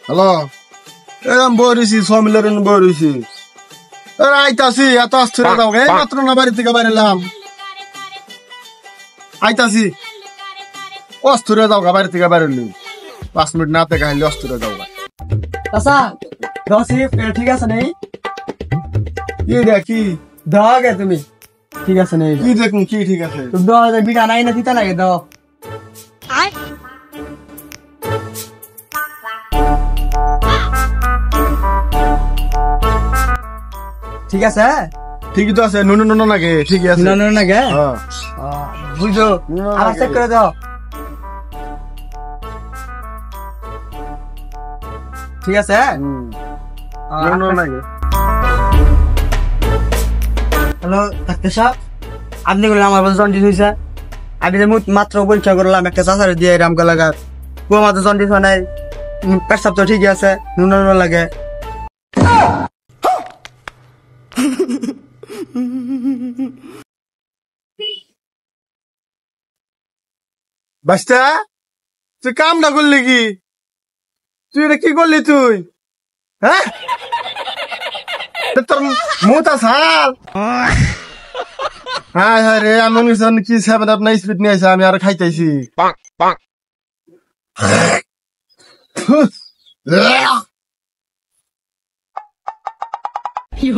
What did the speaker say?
hello এরম বইছি সমিলের বইছি আইতাছি এত আস্থির দাও এই মাত্র না বাড়ি থেকে বাইরেলাম আইতাছি অস্থিরে যাও গা বাড়ি থেকে বাইরেলি 5 মিনিট না থেকে খাইলে অস্থিরে যাও গা আচ্ছা ঠিক আছে নেই কি দেখি দাও গে তুমি ঠিক আছে নেই কি দেখুন কি ঠিক আছে তুমি দাও বিটা নাই না দিতা লাগে দাও ঠিক আছে ঠিকই তো আছে নুন নুন নাকি ঠিকই আছে না না না গে হ্যাঁ বুঝো আবার চেক করে দাও ঠিক আছে নুন নুন নাকি হ্যালো ডাক্তার সাহেব আপনি বললেন আমার জন্ডিস হয়েছে আমি মাত্র পরীক্ষা করলাম একটা চাষারে দিয়ে রামকা লাগার পুরো মাত্র জন্ডিস হয় নাই পেশাব তো ঠিকই আছে নুন নুন লাগে বাস্তা তুই কামটা করলি কি তুই এটা কি করলি তুই হ্যাঁ তোর মুতা সাল হ্যাঁ হ্যাঁ রে আমি কি 7 up স্পিড নিয়ে আসে আমি আর খাইতেছি কি